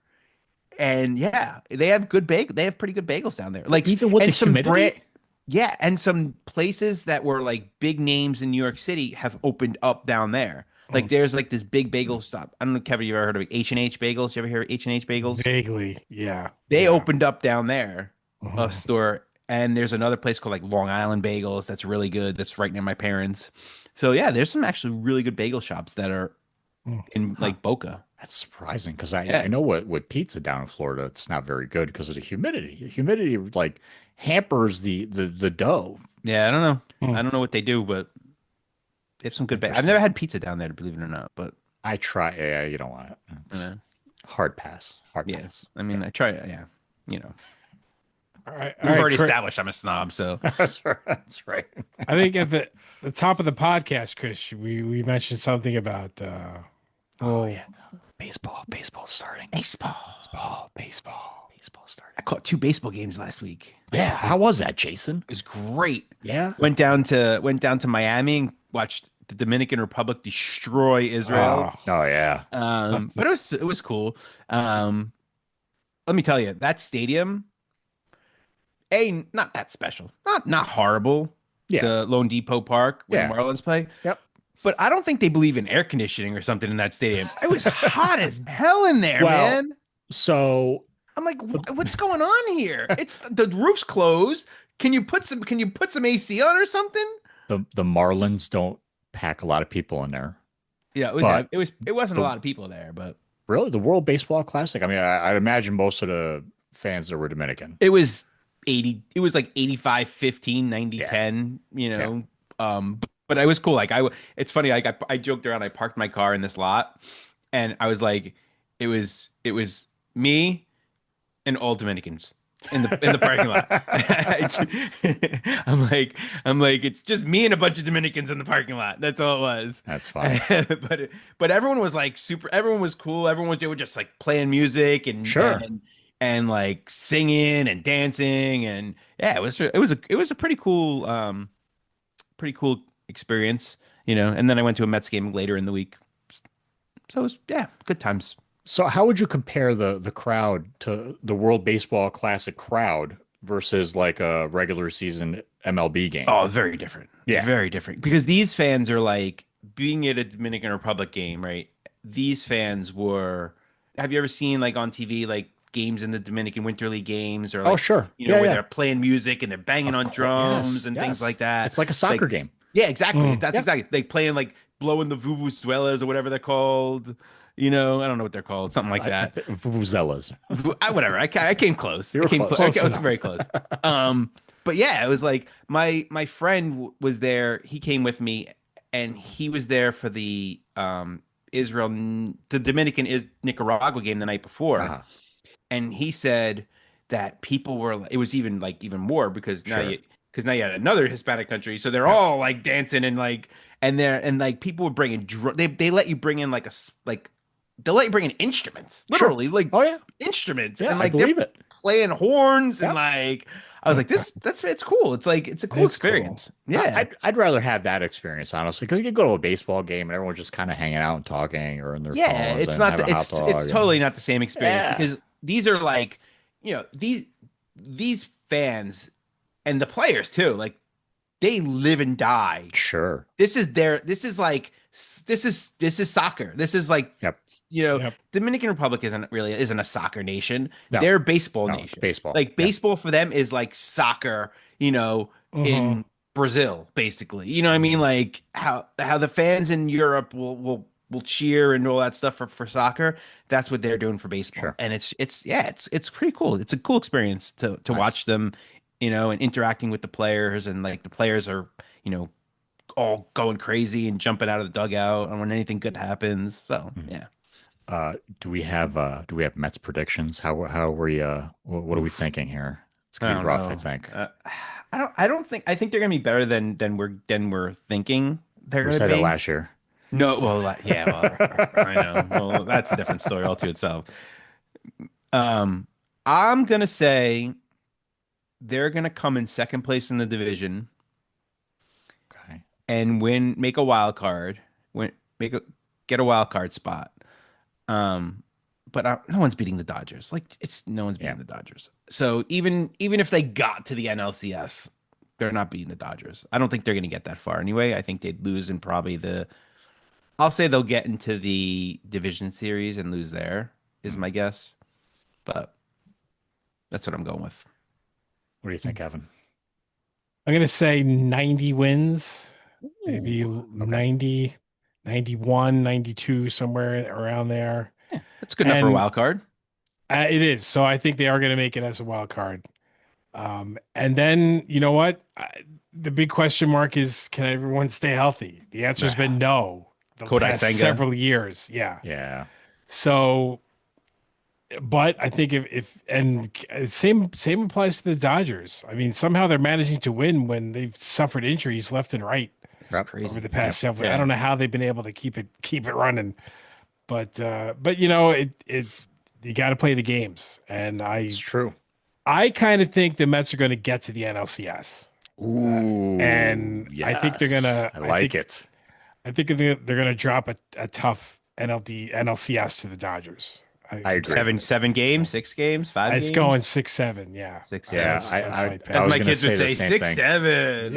and yeah, they have good bagel. They have pretty good bagels down there. Like Even with the and some brand, humidity? yeah, and some places that were like big names in New York City have opened up down there. Like Mm. there's like this big bagel shop. I don't know, Kevin, you ever heard of H&H Bagels? You ever hear of H&H Bagels? Vaguely. Yeah. They Yeah. opened up down there a Mhm. store, and there's another place called like Long Island Bagels that's really good. That's right near my parents. So yeah, there's some actually really good bagel shops that are Mm. in Huh. like Boca. That's surprising because I Yeah, know with pizza down in Florida, it's not very good because of the humidity. The humidity like hampers the dough. yeah. I don't know. Mm. I don't know what they do, but they have some good. I've Interesting. never had pizza down there, believe it or not. But I try. Yeah, you don't want it. It's uh, hard pass. Hard yeah, pass. I mean, I try. Yeah, you know, All right. All we've right. already Chris, established I'm a snob, so That's right. That's right. I think at the top of the podcast, Chris, we mentioned something about Oh yeah. Baseball starting. baseball. Baseball starting. I caught 2 baseball games last week. Yeah. How was that, Jason? It was great. Yeah. Went down to Miami and watched the Dominican Republic destroy Israel. Oh yeah. But it was cool. Let me tell you, that stadium, not that special, not horrible. Yeah. The Lone Depot Park where Yeah. the Marlins play. Yep. But I don't think they believe in air conditioning or something in that stadium. It was hot as hell in there, Well, man. So I'm like, what's going on here? It's the roof's closed. Can you put some AC on or something? the Marlins don't pack a lot of people in there. Yeah, But it wasn't a lot of people there, but really, the World Baseball Classic. I mean, I'd imagine most of the fans there were Dominican. it was 80, it was like 85, 15, 90, Yeah. 10, but it was cool. It's funny. Like I joked around. I parked my car in this lot, and I was like, it was me and all Dominicans in the parking lot. I'm like, it's just me and a bunch of Dominicans in the parking lot. That's all it was. That's fine. But everyone was like super. Everyone was cool. They were just like playing music Sure. and like singing and dancing, and yeah, it was a pretty cool experience, And then I went to a Mets game later in the week, so it was good times. So how would you compare the crowd to the World Baseball Classic crowd versus like a regular season MLB game? Oh, very different. Yeah. Very different. Because these fans are like being at a Dominican Republic game, right? These fans were. Have you ever seen like on TV like games in the Dominican Winter League games or like, oh, sure. where they're playing music and they're banging on drums Yes, and yes. things like that. It's like a soccer game. Yeah, exactly. That's Yeah. exactly like playing like blowing the vuvuzelas or whatever they're called. I don't know what they're called, something like that. Vuvuzelas. Whatever. I came close. You were I came close. close. I was very close. But yeah, it was like my friend was there. He came with me, and he was there for the the Dominican Nicaragua game the night before, Uh-huh. and he said that people were. It was even more because now Sure. now you had another Hispanic country, so they're all like dancing and like people were bringing they let you bring in they'll let you bring in instruments, literally like Oh yeah. instruments, Yeah, and I like believe they're it. playing horns and Yep. like I was like it's cool. It's like it's a cool It's experience. cool. Yeah, I'd rather have that experience honestly, because you could go to a baseball game and everyone's just kind of hanging out and talking or in their yeah. phones It's and not having the, a hot dog it's and- totally not the same experience Yeah. because these are like these fans and the players too. Like they live and die. Sure. This is soccer. This is like, Yep. Yep. Dominican Republic isn't a soccer nation. No. They're a baseball No, it's nation. baseball. Like Yeah. baseball for them is like soccer, in Brazil, basically. You know what I mean? Like how the fans in Europe will cheer and all that stuff for soccer. That's what they're doing for baseball. Sure. And it's pretty cool. It's a cool experience to Nice. watch them, and interacting with the players, and like the players are, all going crazy and jumping out of the dugout and when anything good happens. So yeah. Do we have Mets predictions? How were you? What are we thinking here? It's gonna I be don't rough, know. I think. I think they're gonna be better than we're thinking they're We gonna said be. that last year. No, well, yeah, well, I know. Well, that's a different story all to itself. I'm gonna say they're gonna come in second place in the division Okay. and make a wild card, get a wild card spot. But no one's beating the Dodgers. Like no one's beating the Dodgers. So even if they got to the NLCS, they're not beating the Dodgers. I don't think they're going to get that far anyway. I think they'd lose in probably I'll say they'll get into the division series and lose there is my guess. But that's what I'm going with. What do you think, Evan? I'm going to say 90 wins, maybe Ooh, okay. 90, 91, 92, somewhere around there. That's good enough for a And- wild card. It is. So I think they are going to make it as a wild card. And then, you know what? The big question mark is, can everyone stay healthy? The answer has been no. The Kodai past Senga. several years. Yeah. Yeah. So, but I think if same applies to the Dodgers. I mean, somehow they're managing to win when they've suffered injuries left and right Yep. Crazy. over the past several. Yeah. I don't know how they've been able to keep it running, but you got to play the games, and It's true. I kind of think the Mets are going to get to the NLCS. Ooh. And I think they're yes. gonna- I I like think- it. I think they're going to drop a tough NLCS to the Dodgers. I agree. Seven games, 6 games, 5 It's games. going 6-7. Yeah. 6-7. Yeah, That's I my pick. As was my gonna kids say would the say, same six, thing. 7.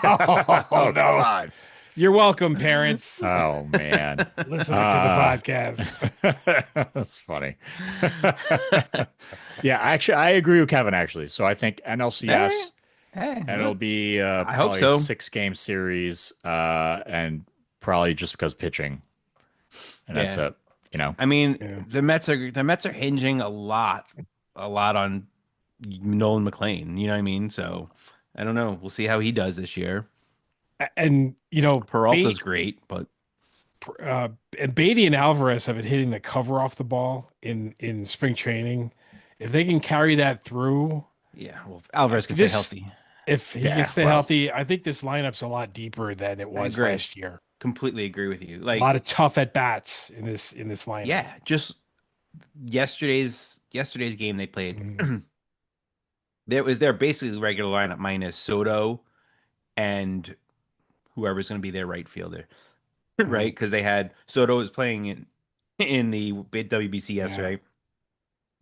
Oh, Come no. on. You're welcome, parents. Oh man. Listening to the podcast. That's funny. Yeah, actually, I agree with Kevin, actually. So I think NLCS, and it'll be I hope probably so. a 6-game series, and probably just because pitching, and that's Yeah. it. You know, I mean, Yeah. the Mets are hinging a lot on Nolan McLean. You know what I mean? So I don't know. We'll see how he does this year. And, Peralta's great, but and Beatty and Alvarez have been hitting the cover off the ball in spring training. If they can carry that through, yeah, well, Alvarez can stay healthy. if he can stay healthy, I think this lineup's a lot deeper than it was agree. last year. Completely agree with you. A Like, lot of tough at bats in this lineup. yeah, just yesterday's game they played. Mhm. They're basically the regular lineup minus Soto and whoever's going to be their right fielder, right? Because they had Soto was playing in the WBC yesterday,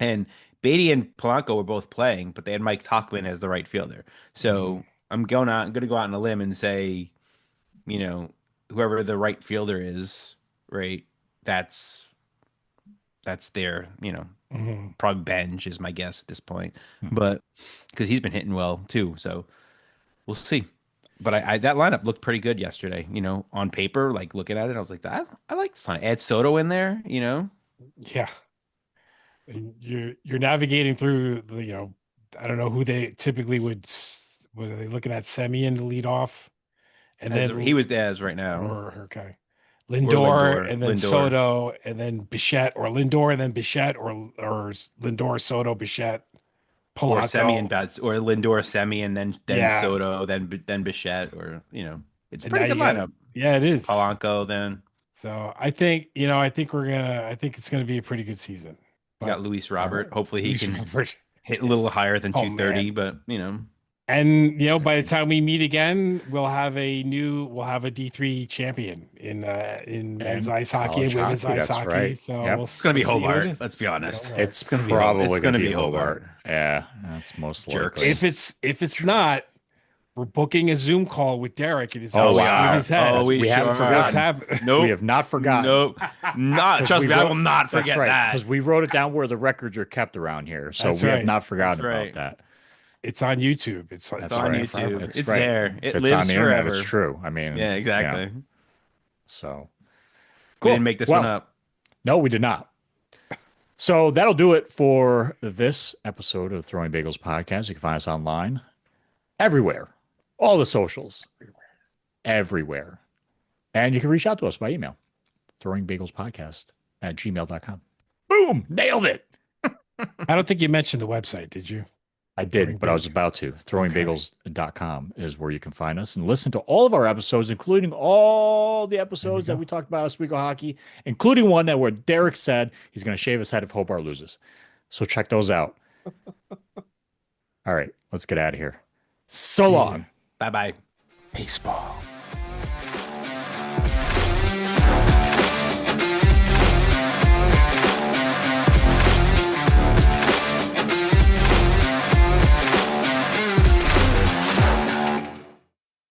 and Beatty and Polanco were both playing, but they had Mike Tauchman as the right fielder. So I'm going to go out on a limb and say, whoever the right fielder is, right? That's their, probably Benj is my guess at this point, but because he's been hitting well too, so we'll see. But I that lineup looked pretty good yesterday. On paper, like looking at it, I was like, I like this line. Add Soto in there, Yeah. And you're navigating through the, I don't know who they typically would. What are they looking at? Semien to lead off, and then he was as right now. Okay. Lindor, and then Lindor. Soto, and then Bichette, or Lindor, and then Bichette, or Lindor, Soto, Bichette, Polanco. Or Semien bats, or Lindor, Semien, then Yeah. Soto, then Bichette, or it's a And pretty now good you lineup. Yeah, it is. Polanco, then So I think I think it's gonna be a pretty good season. you got Luis Robert. Hopefully he Luis can Robert. hit a little higher than Oh, 230, man. but And by the time we meet again, we'll have a D3 champion in men's ice hockey and college women's hockey, ice that's hockey. right. So Yep. it's gonna be we'll see who it Hobart. is. Let's be honest. Hobart. it's probably going to be Hobart. Hobart. Yeah, that's most Jerks. likely. If it's not, we're booking a Zoom call with Derek in his Oh, house wow. in his head. Oh, we haven't sure forgotten. Have. Nope. We have not forgotten. Nope. Trust me, I will not That's forget right, that. because we wrote it down where the records are kept around here, so That's we right. have not forgotten That's right. about that. It's on YouTube. It's That's on right. YouTube. It's It's right. there. If It it's lives on the internet, forever. it's true. I mean, Yeah, exactly. So We didn't make this one up. No, we did not. So that'll do it for this episode of the Throwing Bagels podcast. You can find us online everywhere, all the socials, everywhere. And you can reach out to us by email, throwingbagelspodcast@gmail.com. Boom, nailed it. I don't think you mentioned the website, did you? I did, but I was about to. Throwingbagels.com is where you can find us and listen to all of our episodes, including all the episodes that we talked about Oswego hockey, including one where Derek said he's going to shave his head if Hobart loses. So check those out. All right, let's get out of here. So long. Bye-bye. Baseball.